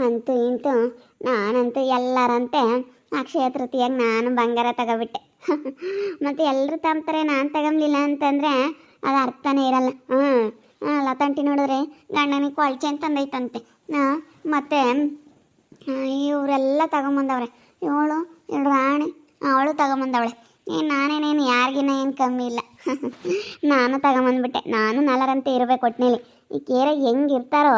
ಅಂತೂ ಇಂತೂ ನಾನಂತೂ ಎಲ್ಲರಂತೆ ಅಕ್ಷಯ ತೃತೀಯಾಗಿ ನಾನು ಬಂಗಾರ ತಗೋಬಿಟ್ಟೆ. ಮತ್ತು ಎಲ್ಲರೂ ತಾಂಬ್ತಾರೆ, ನಾನು ತಗೊಂಬಿಲ್ಲ ಅಂತಂದರೆ ಅದು ಅರ್ಥನೇ ಇರಲ್ಲ. ಲತಂಟಿ ನೋಡಿದ್ರೆ ಗಂಡನಿಗೆ ಕೊಳ್ಚೆ ಅಂತಂದೈತಂತೆ. ಮತ್ತು ಇವರೆಲ್ಲ ತಗೊಂಬಂದವ್ರೆ. ಇವಳು ಎರಡು ರಾಣಿ ಅವಳು ತಗೊಂಬಂದವಳೆ. ನಾನೇನೇನು ಯಾರಿಗಿನ್ನ ಏನು ಕಮ್ಮಿ ಇಲ್ಲ. ನಾನು ತಗೊಂಬಂದ್ಬಿಟ್ಟೆ. ನಾನು ನಲರಂತೆ ಇರಬೇಕು ಒಟ್ಟಿನಲ್ಲಿ. ಈ ಕೇರ ಹೆಂಗಿರ್ತಾರೋ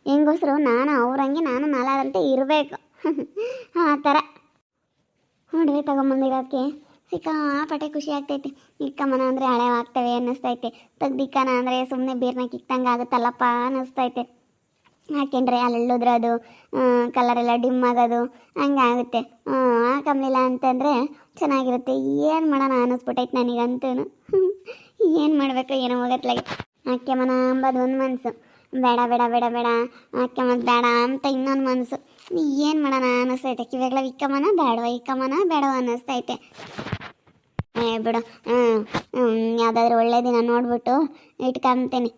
ಹೆಂಗೋಸ್ರು ನಾನು ಅವ್ರಂಗೆ ನಾನು ನಲರಂತೆ ಇರಬೇಕು. ಆ ಥರ ಒಡವೆ ತಗೊಂಬಂದಿರೋದಕ್ಕೆ ಸಿಕ್ಕಾಪಟ್ಟೆ ಖುಷಿ ಆಗ್ತೈತೆ. ಇಕ್ಕಮ್ಮನ ಅಂದರೆ ಹಳೆವಾಗ್ತವೆ ಅನ್ನಿಸ್ತೈತೆ, ತೆಗ್ದಿಕ್ಕನ ಅಂದರೆ ಸುಮ್ಮನೆ ಬೀರ್ನ ಕಿಕ್ತಂಗೆ ಆಗುತ್ತಲ್ಲಪ್ಪ ಅನ್ನಿಸ್ತೈತೆ. ಹಾಕೊಂಡ್ರೆ ಅಲ್ಲುದ್ರೆ ಅದು ಕಲರೆಲ್ಲ ಡಿಮ್ ಆಗೋದು ಹಂಗಾಗುತ್ತೆ. ಹಾಕಂಲಿಲ್ಲ ಅಂತಂದರೆ ಚೆನ್ನಾಗಿರುತ್ತೆ. ಏನು ಮಾಡೋಣ ಅನ್ನಿಸ್ಬಿಟ್ಟೈತೆ ನನಗಂತೂ. ಏನು ಮಾಡಬೇಕು ಏನೋ ಹೋಗತ್ಲಾಗೆ. ಹಾಕ್ಯಮನ ಅಂಬೋದು ಒಂದು ಮನಸ್ಸು, ಬೇಡ ಬೇಡ ಬೇಡ ಬೇಡ ಹಾಕ್ಯಮದು ಬೇಡ ಅಂತ ಇನ್ನೊಂದು ಮನಸ್ಸು. ಏನು ಮಾಡೋಣ ಅನ್ನಿಸ್ತೈತೆ. ಕಿವಿಗಳ ಇಕ್ಕಮ್ಮನ ಬೇಡವ ಅನ್ನಿಸ್ತೈತೆ. ಬಿಡು, ಯಾವುದಾದ್ರೂ ಒಳ್ಳೆ ದಿನ ನೋಡ್ಬಿಟ್ಟು ಇಟ್ಕೊಂತೀನಿ.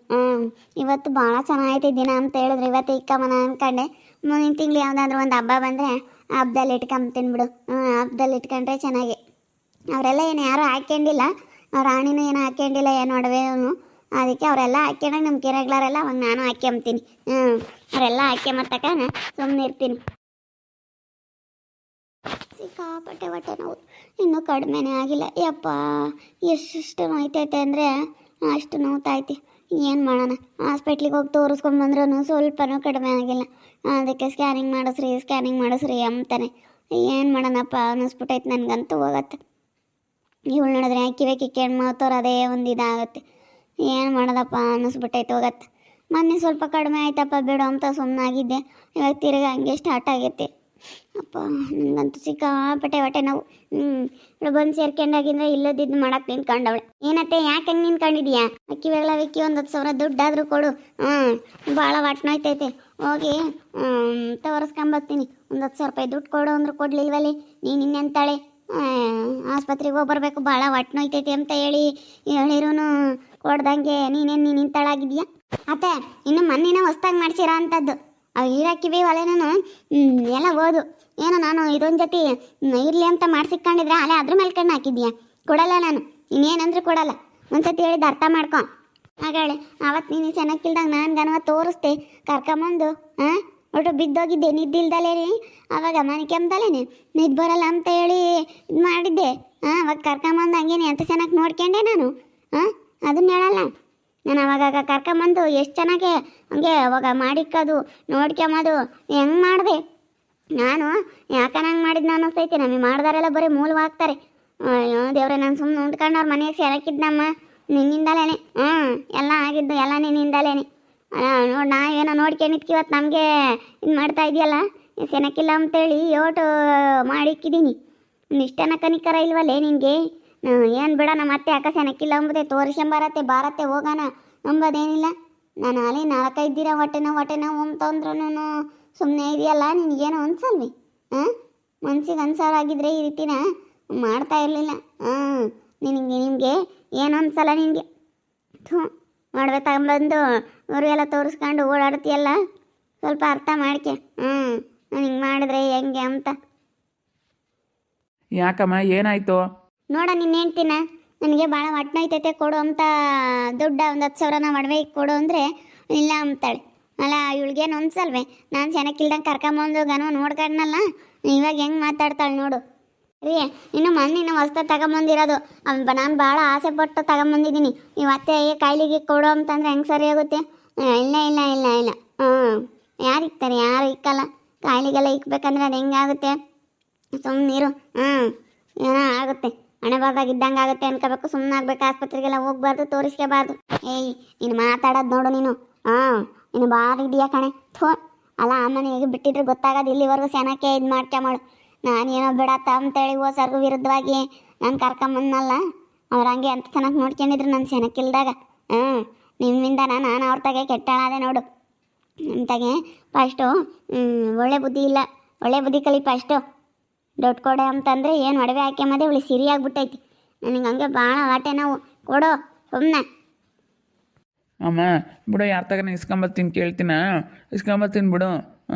ಇವತ್ತು ಭಾಳ ಚೆನ್ನಾಗೈತೆ ದಿನ ಅಂತ ಹೇಳಿದ್ರು. ಇವತ್ತು ಇಕ್ಕಮ್ಮನ ಅಂದ್ಕೊಂಡೆ. ಮುಂದಿನ ತಿಂಗಳು ಯಾವುದಾದ್ರೂ ಒಂದು ಹಬ್ಬ ಬಂದರೆ ಹಬ್ಬದಲ್ಲಿ ಇಟ್ಕೊಂತೀನಿ ಬಿಡು. ಹಬ್ಬದಲ್ಲಿ ಇಟ್ಕೊಂಡ್ರೆ ಚೆನ್ನಾಗಿ. ಅವರೆಲ್ಲ ಏನು ಯಾರೂ ಹಾಕ್ಕೊಂಡಿಲ್ಲ, ರಾಣಿನೂ ಏನು ಹಾಕ್ಕೊಂಡಿಲ್ಲ, ಏನು ಒಡವೆನು. ಅದಕ್ಕೆ ಅವರೆಲ್ಲ ಹಾಕ್ಕೊಂಡಾಗ ನಮ್ಮ ಕಿರೆಗ್ಲಾರೆಲ್ಲ ಅವಾಗ ನಾನು ಹಾಕ್ಕೊಂತೀನಿ. ಅವರೆಲ್ಲ ಹಾಕ್ಕೊಂಬತ್ತಕ ಸುಮ್ಮನೆ ಇರ್ತೀನಿ. ಸಿಕ್ಕಾಪಟ್ಟೆ ಹೊಟ್ಟೆ ನೋವು ಇನ್ನೂ ಕಡಿಮೆನೇ ಆಗಿಲ್ಲ. ಯಪ್ಪ ಎಷ್ಟು ನೋಯ್ತೈತೆ ಅಂದರೆ ಅಷ್ಟು ನೋವ್ತೈತಿ. ಏನು ಮಾಡೋಣ, ಹಾಸ್ಪಿಟ್ಲಿಗೆ ಹೋಗಿ ತೋರಿಸ್ಕೊಂಡು ಬಂದ್ರೂ ಸ್ವಲ್ಪನೂ ಕಡಿಮೆ ಆಗಿಲ್ಲ. ಅದಕ್ಕೆ ಸ್ಕ್ಯಾನಿಂಗ್ ಮಾಡಿಸ್ರಿ ಅಂತಾನೆ. ಏನು ಮಾಡೋಣಪ್ಪ ಅನ್ನಿಸ್ಬಿಟ್ಟೈತೆ ನನಗಂತೂ. ಹೋಗತ್ತೆ ಇವಳು ನೋಡಿದ್ರೆ ಕಿವೆ ಕಿಕ್ಕೊಂಡು ಮಾತೋರು ಅದೇ ಒಂದು ಇದಾಗುತ್ತೆ. ಏನು ಮಾಡೋದಪ್ಪ ಅನ್ನಿಸ್ಬಿಟ್ಟೈತೆ. ಹೋಗತ್ತೆ ಮೊನ್ನೆ ಸ್ವಲ್ಪ ಕಡಿಮೆ ಆಯ್ತಪ್ಪ ಬಿಡು ಅಂತ ಸುಮ್ಮನಾಗಿದ್ದೆ. ಇವಾಗ ತಿರುಗಿ ಹಂಗೆ ಸ್ಟಾರ್ಟ್ ಆಗೈತೆ. ಅಪ್ಪ ನನಗಂತೂ ಸಿಕ್ಕಾಪಟ್ಟೆ ಹೊಟ್ಟೆ ನಾವು. ಇವಳು ಬಂದು ಸೇರ್ಕೊಂಡಾಗಿಂದ್ರೆ ಇಲ್ಲದಿದ್ದು ಮಾಡಕ್ಕೆ ನಿಂತ್ಕೊಂಡವಳೆ. ಏನತ್ತೆ ಯಾಕೆ ಹಂಗೆ ನಿಂತ್ಕೊಂಡಿದ್ಯಾ? ಅಕ್ಕಿವೆಲ್ಲ ವಿಕ್ಕಿ 1,10,000 ದುಡ್ಡಾದರೂ ಕೊಡು. ಭಾಳ ಹೊಟ್ಟೆ ಹೋಗಿ ತೋರಿಸ್ಕೊಂಬರ್ತೀನಿ. 1,10,000 ರೂಪಾಯಿ ದುಡ್ಡು ಕೊಡು ಅಂದ್ರು ಕೊಡ್ಲಿಲ್ವಲ್ಲಿ. ನೀನು ಇನ್ನೆಂತಾಳೆ ಆಸ್ಪತ್ರೆಗೆ ಹೋಗಿ ಬರಬೇಕು, ಭಾಳ ಹೊಟ್ಟೆ ನೋಯ್ತೈತಿ ಅಂತ ಹೇಳಿರೂ ಕೊಡ್ದಂಗೆ ನೀನೇನು ನಿಂತಾಳಾಗಿದ್ಯಾ? ಅತ್ತೆ ಇನ್ನು ಮೊನ್ನೆನ ಹೊಸ್ದಾಗಿ ಮಾಡ್ಸಿರೋ ಅಂಥದ್ದು ಅವು ಹೀರಾಕಿವಿ ಒಲೆನೂ ಎಲ್ಲ ಓದು. ಏನೋ ನಾನು ಇದೊಂದು ಜೊತೆ ಇರಲಿ ಅಂತ ಮಾಡ್ಸಿಕೊಂಡಿದ್ರೆ ಅಲ್ಲೇ ಅದ್ರ ಮೇಲೆ ಕಣ್ಣು ಹಾಕಿದ್ಯಾ? ಕೊಡಲ್ಲ ನಾನು, ಇನ್ನೇನಂದ್ರೆ ಕೊಡಲ್ಲ. ಒಂದ್ಸತಿ ಹೇಳಿದ್ದು ಅರ್ಥ ಮಾಡ್ಕೊ. ಹಾಗಾಳೆ ಅವತ್ತು ನೀನು ಚೆನ್ನಾಗಿಲ್ದಾಗ ನಾನು ಗನವ ತೋರಿಸ್ದೆ ಕರ್ಕೊಂಬಂದು ಒಟ್ಟು ಬಿದ್ದೋಗಿದ್ದೆ ನಿದ್ದಿಲ್ದಲೇನೆ. ಆವಾಗ ಮನೆ ಕೆಮ್ದಲೇನೆ ನಿದ್ದು ಬರಲ್ಲ ಅಂತ ಹೇಳಿ ಇದು ಮಾಡಿದ್ದೆ. ಅವಾಗ ಕರ್ಕೊಂಬಂದು ಹಂಗೇನೆ ಅಂತ ಚೆನ್ನಾಗಿ ನೋಡ್ಕೊಂಡೆ ನಾನು. ಅದನ್ನ ಹೇಳಲ್ಲ ನಾನು. ಅವಾಗ ಕರ್ಕೊಂಬಂದು ಎಷ್ಟು ಚೆನ್ನಾಗೆ ಹಂಗೆ ಅವಾಗ ಮಾಡಿಕ್ಕೋದು ನೋಡ್ಕೊಂಬೋದು ಹೆಂಗೆ ಮಾಡಿದೆ ನಾನು. ಯಾಕನ ಹಂಗೆ ಮಾಡಿದ್ದು ಅನ್ನಿಸ್ತೈತಿ. ನಮಗೆ ಮಾಡ್ದಾರೆಲ್ಲ ಬರೀ ಮೂಲವಾಗ್ತಾರೆ. ಅಯ್ಯೋ ದೇವ್ರೆ, ನಾನು ಸುಮ್ಮನೆ ಉಂಡ್ಕೊಂಡವ್ರ ಮನೆಗೆ ಸೇರಕ್ಕಿದ್ದಮ್ಮ ನಿನ್ನಿಂದಲೇ. ಎಲ್ಲ ಆಗಿದ್ದು ಎಲ್ಲ ನಿನ್ನಿಂದಲೇ. ನೋಡಿ ನಾವೇನೋ ನೋಡ್ಕೊಂಡಿದ್ಕೆ ಇವತ್ತು ನಮಗೆ ಇದು ಮಾಡ್ತಾ ಇದೆಯಲ್ಲ. ಸೆನಕ್ಕಿಲ್ಲ ಅಂತೇಳಿ ಯೋಟು ಮಾಡಿಕ್ಕಿದ್ದೀನಿ. ಇಷ್ಟನ ಕನಿಕರ ಇಲ್ವಲ್ಲೇ ನಿನಗೆ? ಏನು ಬಿಡ, ನಮ್ಮ ಅತ್ತೆ ಅಕ್ಕ ಸೆನಕ್ಕಿಲ್ಲ ಅಂಬುದೇ ಬಾರತ್ತೆ ಹೋಗೋಣ ಅಂಬೋದೇನಿಲ್ಲ. ನಾನು ಅಲ್ಲಿ 4-5 ದಿನ ಹೊಟ್ಟೆ ನೋವು ಅಂತಂದ್ರೂ ಸುಮ್ಮನೆ ಇದೆಯಲ್ಲ. ನಿನಗೇನು ಅನ್ಸಲ್ವಿ? ಮನ್ಸಿಗೆ ಅನ್ಸೋರಾಗಿದ್ರೆ ಈ ರೀತಿನ ಮಾಡ್ತಾ ಇರಲಿಲ್ಲ. ನಿಮಗೆ ಏನು ಅನ್ಸಲ್ಲ ನಿನಗೆ? ಒಡವೆ ತಗೊಂಬಂದು ಊರಿಗೆಲ್ಲ ತೋರಿಸ್ಕೊಂಡು ಓಡಾಡ್ತೀಯಲ್ಲ, ಸ್ವಲ್ಪ ಅರ್ಥ ಮಾಡ್ಕೆ. ನಾನು ಹಿಂಗೆ ಮಾಡಿದ್ರೆ ಹೆಂಗೆ ಅಂತ. ಯಾಕಮ್ಮ ಏನಾಯ್ತು? ನೋಡ ನಿನ್ನ ಹೇಳ್ತೀನ, ನನಗೆ ಭಾಳ ಹೊಟ್ಟೆ ನೋಯ್ತೈತೆ ಕೊಡು ಅಂತ ದುಡ್ಡು 10,000 ಒಡವೆ ಕೊಡು ಅಂದರೆ ಇಲ್ಲ ಅಂತಾಳೆ. ಅಲ್ಲ ಇವಳಿಗೇನು ಅನ್ಸಲ್ವೇ? ನಾನು ಚೆನ್ನಾಗಿಲ್ದಂಗೆ ಕರ್ಕೊಂಬಂದು ಗನವ ನೋಡ್ಕೊಂಡ್ನಲ್ಲ, ಇವಾಗ ಹೆಂಗೆ ಮಾತಾಡ್ತಾಳೆ ನೋಡು. ರೀ ಇನ್ನು ಮೊನ್ನೆ ಹೊಸ್ದಾಗಿ ತಗೊಂಬಂದಿರೋದು ನಾನು ಭಾಳ ಆಸೆ ಪಟ್ಟು ತಗೊಂಬಂದಿದ್ದೀನಿ. ಇವತ್ತೆ ಕಾಯಿಲೆಗೆ ಕೊಡು ಅಂತಂದರೆ ಹೆಂಗೆ ಸರಿ ಹೋಗುತ್ತೆ? ಇಲ್ಲ ಯಾರು ಇಕ್ತಾರೆ? ಯಾರು ಇಕ್ಕಲ್ಲ. ಕಾಯಿಲೆಗೆಲ್ಲ ಇಕ್ಬೇಕಂದ್ರೆ ಅದು ಹೆಂಗಾಗುತ್ತೆ? ಸುಮ್ಮನಿರು. ಏನೋ ಆಗುತ್ತೆ, ಹಣೆ ಬಾರ್ದಾಗ ಇದ್ದಂಗೆ ಆಗುತ್ತೆ ಅನ್ಕೋಬೇಕು. ಸುಮ್ಮನೆ ಆಗ್ಬೇಕು. ಆಸ್ಪತ್ರೆಗೆಲ್ಲ ಹೋಗ್ಬಾರ್ದು, ತೋರಿಸ್ಕೋಬಾರ್ದು. ನೀನು ಮಾತಾಡೋದು ನೋಡು ನೀನು. ನೀನು ಬಾರಿ ಇದೆಯಾ ಕಣೆ. ಅಲ್ಲ ಅಮ್ಮನಿಗೆ ಬಿಟ್ಟಿದ್ರೆ ಗೊತ್ತಾಗೋದು. ಇಲ್ಲಿವರೆಗೂ ಸೆನಕ್ಕೆ ಇದು ಮಾಡ್ಕೊಂಬಳು. ನಾನೇನೋ ಬಿಡತ್ತ ಅಂತೇಳಿ ಹೋಸರ್ಗು ವಿರುದ್ಧವಾಗಿ ನಾನು ಕರ್ಕೊಂಬಂದಲ್ಲ. ಅವ್ರು ಹಂಗೆ ಅಂತ ಚೆನ್ನಾಗಿ ನೋಡ್ಕೊಂಡಿದ್ರು ನನ್ನ ಸೆನಕ್ಕಿಲ್ದಾಗ. ನಿಮ್ಮಿಂದ ನಾನು ಅವ್ರ ತಾಗೆ ಕೆಟ್ಟಾಳಾದೆ ನೋಡು. ನಮ್ಮ ತಾಗೆ ಫಸ್ಟು ಒಳ್ಳೆ ಬುದ್ಧಿ ಇಲ್ಲ, ಒಳ್ಳೆ ಬುದ್ಧಿ ಕಲಿ ಫಸ್ಟು. ದೊಡ್ಡ ಕೊಡೆ ಅಂತಂದರೆ ಏನು ಒಡವೆ ಹಾಕ್ಯಮದೆ ಅವಳು ಸಿರಿಯಾಗ್ಬಿಟ್ಟೈತಿ. ನನಗೆ ಹಂಗೆ ಭಾಳ ಹೊಟ್ಟೆ ನಾವು ಕೊಡು ಸುಮ್ಮನೆ. ಅಮ್ಮ ಬಿಡು, ಯಾರ ತಗನ ಇಸ್ಕೊಂಬತ್ತೀನಿ ಕೇಳ್ತೀನ? ಇಸ್ಕೊಂಬತ್ತೀನಿ ಬಿಡು.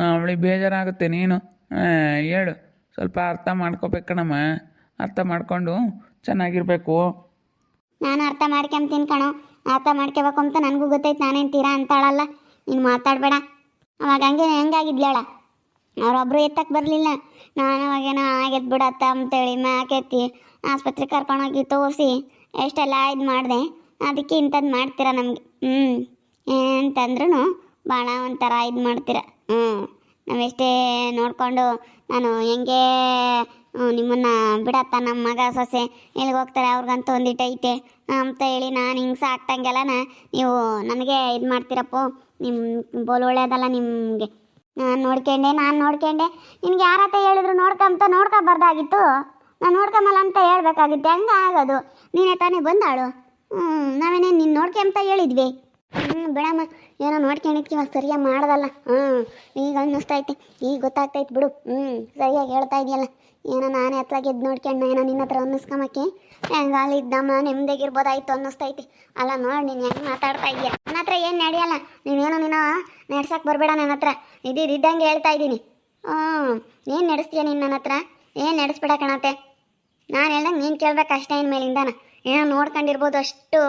ಅವಳಿಗೆ ಬೇಜಾರಾಗುತ್ತೆ ನೀನು ಹೇಳು. ಸ್ವಲ್ಪ ಅರ್ಥ ಮಾಡ್ಕೋಬೇಕಣಮ್ಮ, ಅರ್ಥ ಮಾಡ್ಕೊಂಡು ಚೆನ್ನಾಗಿರ್ಬೇಕು. ನಾನು ಅರ್ಥ ಮಾಡ್ಕೊಂತೀನಿ ಕಣೋ, ಅರ್ಥ ಮಾಡ್ಕೋಬೇಕು ಅಂತ ನನಗೂ ಗೊತ್ತೈತೆ. ನಾನೇನು ತೀರಾ ಅಂತಾಳಲ್ಲ, ನೀನು ಮಾತಾಡಬೇಡ. ಅವಾಗ ಹಂಗೆ ಹೆಂಗಾಗಿದ್ಲೇಳ, ಅವರೊಬ್ಬರು ಎತ್ತಕ್ಕೆ ಬರಲಿಲ್ಲ. ನಾನು ಅವಾಗೇನೋ ಆಗೈತೆ ಬಿಡತ್ತ ಅಂತೇಳಿ ಮ್ಯಾಕೆತ್ತಿ ಆಸ್ಪತ್ರೆಗೆ ಕರ್ಕೊಂಡೋಗಿ ತೋರಿಸಿ ಎಷ್ಟೆಲ್ಲ ಇದು ಮಾಡಿದೆ. ಅದಕ್ಕೆ ಇಂಥದ್ದು ಮಾಡ್ತೀರ ನಮಗೆ. ಎಂತಂದ್ರೂ ಭಾಳ ಒಂಥರ ಇದು ಮಾಡ್ತೀರ. ನಾವೆಷ್ಟೇ ನೋಡಿಕೊಂಡು ನಾನು ಹೆಂಗೆ ನಿಮ್ಮನ್ನು ಬಿಡತ್ತ ನಮ್ಮ ಮಗ ಸೊಸೆ ಎಲ್ಲಿಗೆ ಹೋಗ್ತಾರೆ ಅವ್ರಿಗಂತೂ ಒಂದಿಟ್ಟು ಐತೆ ಅಂತ ಹೇಳಿ ನಾನು ಹಿಂಗೆ ಸಾಕ್ತಂಗೆಲ್ಲನ ನೀವು ನನಗೆ ಇದು ಮಾಡ್ತೀರಪ್ಪ. ನಿಮ್ಮ ಬೋಲ್ ಒಳ್ಳೇದಲ್ಲ ನಿಮಗೆ. ನಾನು ನೋಡ್ಕೊಂಡೆ ನಿನ್ಗೆ ಯಾರತ್ತ ಹೇಳಿದ್ರು ನೋಡ್ಕೊಬಾರ್ದಾಗಿತ್ತು. ನಾನು ನೋಡ್ಕೊಂಬಲ್ಲ ಅಂತ ಹೇಳ್ಬೇಕಾಗಿತ್ತು. ಹೆಂಗೆ ಆಗೋದು? ನೀನೇ ತಾನೇ ಬಂದಾಳು. ನಾವೇನೇನು ನೀನು ನೋಡ್ಕೊಂತ ಹೇಳಿದ್ವಿ. ಬಿಡಮ್ಮ, ಏನೋ ನೋಡ್ಕೊಂಡಿದ್ಕೆ ಇವಾಗ ಸರಿಯಾಗಿ ಮಾಡ್ದಲ್ಲ. ಈಗ ಅನ್ನಿಸ್ತೈತೆ, ಈಗ ಗೊತ್ತಾಗ್ತೈತೆ ಬಿಡು. ಸರಿಯಾಗಿ ಹೇಳ್ತಾ ಇದೆಯಲ್ಲ. ಏನೋ ನಾನೇ ಹತ್ಲಾಗ ಎದ್ದು ನೋಡ್ಕೊಂಡು ಏನೋ ನಿನ್ನ ಹತ್ರ ಅನ್ನಿಸ್ಕೊಂಬಕ್ಕೆ ಹೆಂಗೆ ಅಲ್ಲಿದ್ದಮ್ಮ ನೆಮ್ಮದಿಗಿರ್ಬೋದಾಯ್ತು ಅನ್ನಿಸ್ತೈತಿ. ಅಲ್ಲ ನೋಡಿ ನೀನು ಹೆಂಗೆ ಮಾತಾಡ್ತಾ ಇದೆಯಾ. ನನ್ನ ಹತ್ರ ಏನು ನಡೆಯಲ್ಲ. ನೀನು ನಡ್ಸಕ್ಕೆ ಬರಬೇಡ ನನ್ನ ಹತ್ರ. ಇದ್ದಂಗೆ ಹೇಳ್ತಾ ಇದ್ದೀನಿ. ಏನು ನಡೆಸ್ತೀಯ ನೀನು ನನ್ನ ಹತ್ರ? ಏನು ನಡೆಸ್ಬೇಡ ಕಣತ್ತೆ. ನಾನು ಹೇಳ್ದಂಗೆ ನೀನು ಕೇಳ್ಬೇಕು ಅಷ್ಟೇ. ಇನ್ಮೇಲಿಂದಾನ ಏನೋ ನೋಡ್ಕೊಂಡಿರ್ಬೋದು ಅಷ್ಟು.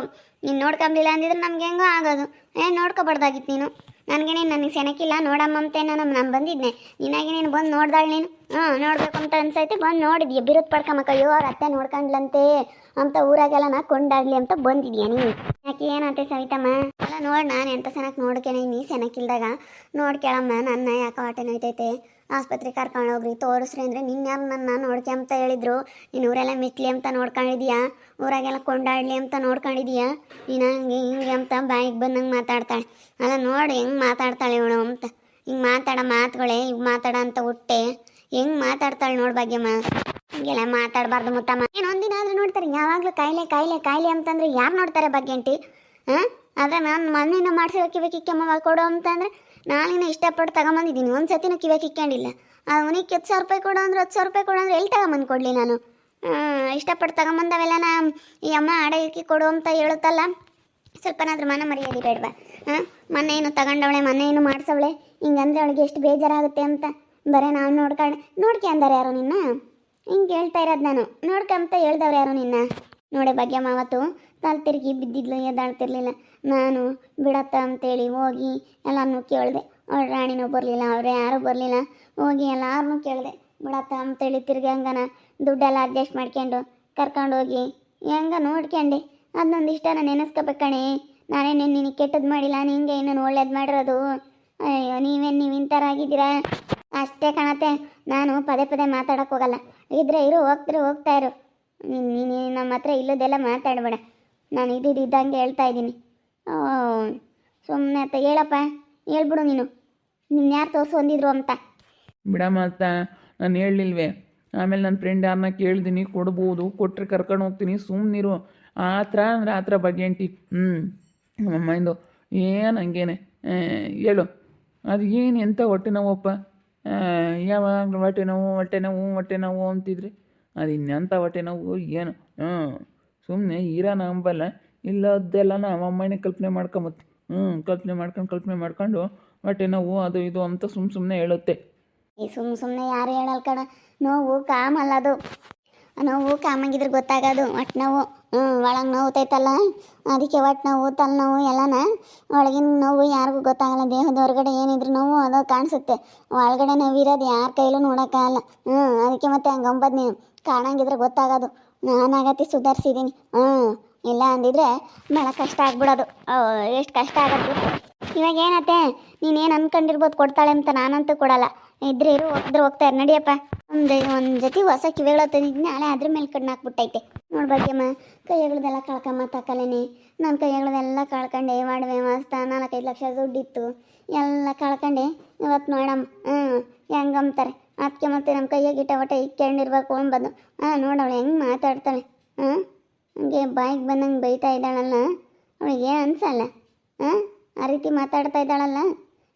ನೀನು ನೋಡ್ಕೊಂಬಿಲ್ಲ ಅಂದಿದ್ರೆ ನಮ್ಗೆ ಹೆಂಗೋ ಆಗೋದು. ಏನು ನೋಡ್ಕೊಬಾರ್ದಾಗಿತ್ತು ನೀನು. ನನಗೆ ಸೆನಕ್ಕಿಲ್ಲ ನೋಡಮ್ಮ ಅಂತೇನೋ ನಾನು ಬಂದಿದ್ದೆ. ನೀನಾಗಿ ನೀನು ಬಂದು ನೋಡ್ದಾಳು ನೀನು. ನೋಡಬೇಕು ಅಂತ ಅನ್ಸೈತಿ, ಬಂದು ನೋಡಿದ್ಯಾ. ಬಿರುದು ಪಡ್ಕೊಂಬಕ್ಕ, ಅಯ್ಯೋ ಅವ್ರ ಅತ್ತೆ ನೋಡ್ಕೊಂಡ್ಲಂತೆ ಅಂತ ಊರಾಗೆಲ್ಲ ನಾ ಕೊಂಡಾಡ್ಲಿ ಅಂತ ಬಂದಿದ್ಯಾ ನೀನು. ಯಾಕೆ ಏನಂತೆ ಸವಿತಮ್ಮ? ಅಲ್ಲ ನೋಡಿ, ನಾನು ಎಂತ ಸೆನಕ್ಕೆ ನೋಡ್ಕೇನೆ, ನೀ ಸೆನಕ್ಕಿಲ್ದಾಗ ನೋಡ್ಕೇಳಮ್ಮ. ನನ್ನ ಯಾಕೆ ಹೊಟ್ಟೆ ನೋಯ್ತೈತೆ, ಆಸ್ಪತ್ರೆಗೆ ಕರ್ಕೊಂಡು ಹೋಗ್ರಿ ತೋರಿಸ್ರಿ ಅಂದರೆ ನಿನ್ಯಾರು ನನ್ನ ನೋಡ್ಕೆ ಅಂತ ಹೇಳಿದ್ರು. ನೀನು ಊರೆಲ್ಲ ಮಿಟ್ಲಿ ಅಂತ ನೋಡ್ಕೊಂಡಿದ್ಯಾ, ಊರಾಗೆಲ್ಲ ಕೊಂಡಾಡ್ಲಿ ಅಂತ ನೋಡ್ಕೊಂಡಿದ್ಯಾ. ನೀನು ಹಂಗೆ ಹಿಂಗೆ ಅಂತ ಬಾಯಿಗೆ ಬಂದಂಗೆ ಮಾತಾಡ್ತಾಳೆ. ಅಲ್ಲ ನೋಡಿ ಹೆಂಗೆ ಮಾತಾಡ್ತಾಳೆ ಇವಳು ಅಂತ. ಹಿಂಗೆ ಮಾತಾಡೋ ಮಾತುಗಳೇ ಈಗ ಮಾತಾಡೋ ಅಂತ ಹುಟ್ಟೆ ಹೆಂಗೆ ಮಾತಾಡ್ತಾಳೆ ನೋಡಿ ಭಾಗ್ಯಮ್ಮ. ಹಿಂಗೆಲ್ಲ ಮಾತಾಡಬಾರ್ದು ಮುತ್ತಮ್ಮ. ಏನು ಒಂದಿನ ಆದರೂ ನೋಡ್ತಾರೆ, ಯಾವಾಗಲೂ ಕಾಯಿಲೆ ಅಂತಂದರೆ ಯಾರು ನೋಡ್ತಾರೆ ಭಾಗ್ಯಂಟಿ? ಆದರೆ ನಾನು ಮನೆಯಿಂದ ಮಾಡಿಸಿರೋ ಕಿವಿ ಕಿಕ್ಕಮ್ಮ ಕೊಡು ಅಂತಂದರೆ ನಾನಿನ್ನು ಇಷ್ಟಪಟ್ಟು ತಗೊಂಬಂದಿದ್ದೀನಿ. ಒಂದು ಸತಿನೂ ಕಿವಿ ಕಿಕ್ಕೊಂಡಿಲ್ಲ. ಅವನಿಗೆ 10,000 ರೂಪಾಯಿ ಕೊಡು ಅಂದ್ರೆ 10,000 ರೂಪಾಯಿ ಕೊಡು ಅಂದರೆ ಎಲ್ಲಿ ತಗೊಂಬಂದು ಕೊಡಲಿ ನಾನು? ಇಷ್ಟಪಟ್ಟು ತಗೊಂಬಂದವೆಲ್ಲ ಈ ಅಮ್ಮ ಅಡಗಿಕ್ಕಿ ಕೊಡು ಅಂತ ಹೇಳುತ್ತಲ್ಲ, ಸ್ವಲ್ಪನಾದ್ರೂ ಮನ ಮರ್ಯಾದೆ ಬೇಡವಾ? ಮೊನ್ನೆ ತಗೊಂಡವಳೆ, ಮೊನ್ನೆ ಮಾಡಿಸವಳೆ. ಹಿಂಗಂದ್ರೆ ಅವಳಿಗೆ ಎಷ್ಟು ಬೇಜಾರಾಗುತ್ತೆ ಅಂತ. ಬರೀ ನಾವು ನೋಡ್ಕೊಂಡಾರೆ ಯಾರು ನಿನ್ನ? ಹಿಂಗೆ ಹೇಳ್ತಾ ಇರೋದು ನಾನು. ನೋಡ್ಕೊಂತ ಹೇಳ್ದವ್ರು ಯಾರು ನಿನ್ನ? ನೋಡೆ ಭಾಗ್ಯಮ್ಮ ಅವತ್ತು ತಲೆ ತಿರುಗಿ ಬಿದ್ದಿದ್ಲು, ಎದ್ದಾಳ್ತಿರ್ಲಿಲ್ಲ. ನಾನು ಬಿಡತ್ತ ಅಂತೇಳಿ ಹೋಗಿ ಎಲ್ಲನೂ ಕೇಳಿದೆ. ಅವ್ರ ರಾಣಿನೂ ಬರಲಿಲ್ಲ, ಅವ್ರು ಯಾರೂ ಬರಲಿಲ್ಲ. ಹೋಗಿ ಎಲ್ಲಾರನ್ನೂ ಕೇಳಿದೆ ಬಿಡತ್ತ ಅಂತೇಳಿ. ತಿರ್ಗಿ ಹಂಗನ ದುಡ್ಡೆಲ್ಲ ಅಡ್ಜಸ್ಟ್ ಮಾಡ್ಕೊಂಡು ಕರ್ಕೊಂಡೋಗಿ ಹೆಂಗ ನೋಡ್ಕೊಂಡೆ. ಅದನ್ನೊಂದು ಇಷ್ಟ ನಾನು ನೆನೆಸ್ಕೋಬೇಕಣೆ. ನಾನೇನು ನಿನಗೆ ಕೆಟ್ಟದ್ದು ಮಾಡಿಲ್ಲ, ನಿಂಗೆ ಇನ್ನೂ ಒಳ್ಳೇದು ಮಾಡಿರೋದು. ಅಯ್ಯೋ ನೀವು ಇಂಥರ ಆಗಿದ್ದೀರಾ ಅಷ್ಟೇ ಕಣತೆ. ನಾನು ಪದೇ ಮಾತಾಡೋಕ್ಕೆ ಹೋಗಲ್ಲ. ಇದ್ರೆ ಇರು, ಹೋಗ್ತಾ ಇರು. ನೀನು ನಮ್ಮ ಹತ್ರ ಇಲ್ಲದೆಲ್ಲ ಮಾತಾಡಬೇಡ. ನಾನು ಇದ್ದಂಗೆ ಹೇಳ್ತಾ ಇದ್ದೀನಿ. ಸುಮ್ಮನೆ ಅಂತ ಹೇಳಪ್ಪ, ಹೇಳ್ಬಿಡು ನೀನು. ನಿನ್ನ ಯಾರು ತೋರಿಸು ಅಂದಿದ್ರು ಅಂತ. ಬಿಡಮ್ಮ ಅಂತ ನಾನು ಹೇಳಲಿಲ್ವೇ? ಆಮೇಲೆ ನನ್ನ ಫ್ರೆಂಡ್ ಯಾರನ್ನ ಕೇಳ್ತೀನಿ, ಕೊಡ್ಬೋದು, ಕೊಟ್ಟರೆ ಕರ್ಕೊಂಡು ಹೋಗ್ತೀನಿ, ಸುಮ್ಮನಿರು. ಆ ಥರ ಅಂದರೆ ಆ ಥರ ಬಗೆಂಟಿ. ನಮ್ಮಮ್ಮಂದು ಏನು ಹಂಗೇನೆ ಹೇಳು. ಅದು ಏನು ಎಂಥ ಹೊಟ್ಟೆ ನೋವಪ್ಪ? ಯಾವಾಗಲೂ ಹೊಟ್ಟೆ ನೋವು ಅಂತಿದ್ರಿ. ಅದು ಇನ್ನೆಂಥ ಹೊಟ್ಟೆ ನೋವು ಏನು? ಸುಮ್ಮನೆ ಇರೋಣ ಅಂಬಲ್ಲ, ಇಲ್ಲದ್ದೆಲ್ಲ ನಮ್ಮಮ್ಮನೇ ಕಲ್ಪನೆ ಮಾಡ್ಕೊಂಬತ್ತೆ. ಕಲ್ಪನೆ ಮಾಡ್ಕೊಂಡು ಹೊಟ್ಟೆ ನೋವು ಅದು ಇದು ಅಂತ ಸುಮ್ಮನೆ ಹೇಳುತ್ತೆ. ಈ ಸುಮ್ಮನೆ ಯಾರು ಹೇಳಲ್ ಕಣ. ನೋವು ಕಾಮಲ್ಲ ಅದು. ನೋವು ಕಾಮಾಗಿದ್ರೆ ಗೊತ್ತಾಗೋದು. ಹೊಟ್ಟೆ ನೋವು ಒಳಗೆ ನೋವುತೈತಲ್ಲ, ಅದಕ್ಕೆ ಹೊಟ್ಟೆ ನೋವು ತಲೆನೋವು ಎಲ್ಲನ. ಒಳಗಿನ ನೋವು ಯಾರಿಗೂ ಗೊತ್ತಾಗಲ್ಲ. ದೇಹದ ಹೊರಗಡೆ ಏನಿದ್ರು ನೋವು ಅದು ಕಾಣಿಸುತ್ತೆ. ಒಳಗಡೆ ನೋವಿರೋದು ಯಾರ ಕೈಲೂ ನೋಡೋಕ್ಕಾಗಲ್ಲ. ಅದಕ್ಕೆ ಮತ್ತೆ ಹಂಗಂಬದು ನೀನು. ಕಾಣಂಗಿದ್ರೆ ಗೊತ್ತಾಗೋದು. ನಾನಾಗತ್ತೆ ಸುಧಾರಿಸಿದ್ದೀನಿ. ಇಲ್ಲ ಅಂದಿದ್ರೆ ಭಾಳ ಕಷ್ಟ ಆಗ್ಬಿಡೋದು. ಎಷ್ಟು ಕಷ್ಟ ಆಗೋದು. ಇವಾಗ ಏನತ್ತೆ, ನೀನೇನು ಅಂದ್ಕೊಂಡಿರ್ಬೋದು ಕೊಡ್ತಾಳೆ ಅಂತ. ನಾನಂತೂ ಕೊಡಲ್ಲ. ಇದ್ರೆ ಇರು, ಹೋಗ್ತಾರೆ ನಡಿಯಪ್ಪ. ಒಂದು ಜೊತೆ ಹೊಸ ಕಿವಿಗಳು ತಂದಿದ್ದೀನಿ, ನಾಳೆ ಅದ್ರ ಮೇಲೆ ಕಣ್ಣು ಹಾಕ್ಬಿಟ್ಟೈತೆ. ನೋಡ್ಬೇಕಮ್ಮ, ಕೈಗಳದೆಲ್ಲ ಕಳ್ಕೊಂಬ ತಕಲೇನೆ. ನನ್ನ ಕೈಗಳದೆಲ್ಲ ಕಳ್ಕೊಂಡೆ. ಒಡವೆ ಮಸ್ತ 4-5 ಲಕ್ಷ ದುಡ್ಡಿತ್ತು, ಎಲ್ಲ ಕಳ್ಕೊಂಡೆ. ಇವತ್ತು ನೋಡಮ್ಮ ಹೆಂಗಂತಾರೆ. ಅದಕ್ಕೆ ಮತ್ತೆ ನಮ್ಮ ಕೈಯಾಗಿಟ್ಟ ಹೊಟ್ಟೆ ಇಕ್ಕೊಂಡಿರ್ಬೇಕು ಅಂಬದು. ನೋಡವಳು ಹೆಂಗೆ ಮಾತಾಡ್ತಾಳೆ. ಹಂಗೆ ಬಾಯಿಗೆ ಬಂದಂಗೆ ಬೈತಾ ಇದ್ದಾಳಲ್ಲ, ಅವಳಿಗೆ ಏನು ಅನ್ಸಲ್ಲ? ಆ ರೀತಿ ಮಾತಾಡ್ತಾ ಇದ್ದಾಳಲ್ಲ.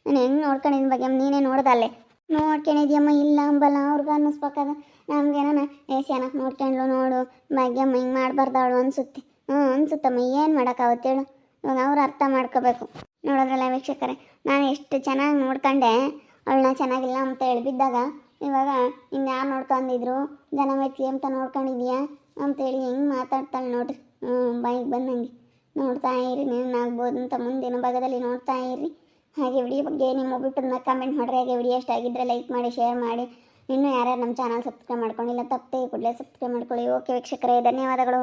ನಾನು ಹೆಂಗೆ ನೋಡ್ಕೊಂಡಿದ್ದ ಬಗ್ಗೆ ನೀನೇ ನೋಡ್ದಲ್ಲೇ ನೋಡ್ಕೊಂಡಿದ್ಯಮ್ಮ. ಇಲ್ಲ ಅಂಬಲ್ಲ, ಅವ್ರಿಗೆ ಅನ್ನಿಸ್ಬೇಕಾದ. ನಮ್ಗೇನ ಚೆನ್ನಾಗಿ ನೋಡ್ಕೊಂಡ್ಲು ನೋಡು ಭಾಗ್ಯಮ್ಮ, ಹಿಂಗೆ ಮಾಡಬಾರ್ದವಳು ಅನಿಸುತ್ತೆ. ಅನಿಸುತ್ತಮ್ಮ. ಏನು ಮಾಡೋಕ್ಕಾಗುತ್ತೆ ಹೇಳು? ಇವಾಗ ಅವ್ರು ಅರ್ಥ ಮಾಡ್ಕೋಬೇಕು. ನೋಡೋದ್ರಲ್ಲ ವೀಕ್ಷಕರೇ, ನಾನು ಎಷ್ಟು ಚೆನ್ನಾಗಿ ನೋಡ್ಕೊಂಡೆ. ಅವಳನ್ನ ಚೆನ್ನಾಗಿಲ್ಲ ಅಂತ ಹೇಳ್ಬಿದ್ದಾಗ ಇವಾಗ ಇನ್ಯಾರು ನೋಡ್ಕೊಂಡಿದ್ರು ಜನ ಮೆಚ್ಚಿ ಅಂತ ನೋಡ್ಕೊಂಡಿದ್ಯಾ ಅಂತೇಳಿ ಹೆಂಗೆ ಮಾತಾಡ್ತಾಳೆ ನೋಡ್ರಿ. ಬಾಯಿಗೆ ಬಂದಂಗೆ ನೋಡ್ತಾ ಇರಿ, ಆಗ್ಬೋದು ಅಂತ ಮುಂದಿನ ಭಾಗದಲ್ಲಿ ನೋಡ್ತಾ ಇರಿ. ಹಾಗೆ ವಿಡಿಯೋ ಬಗ್ಗೆ ನಿಮ್ಮ ಒಬ್ಬಿಟ್ಟನ್ನ ಕಮೆಂಟ್ ಮಾಡಿರಿ. ಹಾಗೆ ವಿಡಿಯೋ ಇಷ್ಟ ಆಗಿದ್ದರೆ ಲೈಕ್ ಮಾಡಿ, ಶೇರ್ ಮಾಡಿ. ಇನ್ನೂ ಯಾರ್ಯಾರು ನಮ್ಮ ಚಾನಲ್ ಸಬ್ಸ್ಕ್ರೈಬ್ ಮಾಡ್ಕೊಂಡಿಲ್ಲ ತಪ್ಪದೆ ಕೂಡಲೇ ಸಬ್ಸ್ಕ್ರೈಬ್ ಮಾಡ್ಕೊಳ್ಳಿ. ಓಕೆ ವೀಕ್ಷಕರೇ, ಧನ್ಯವಾದಗಳು.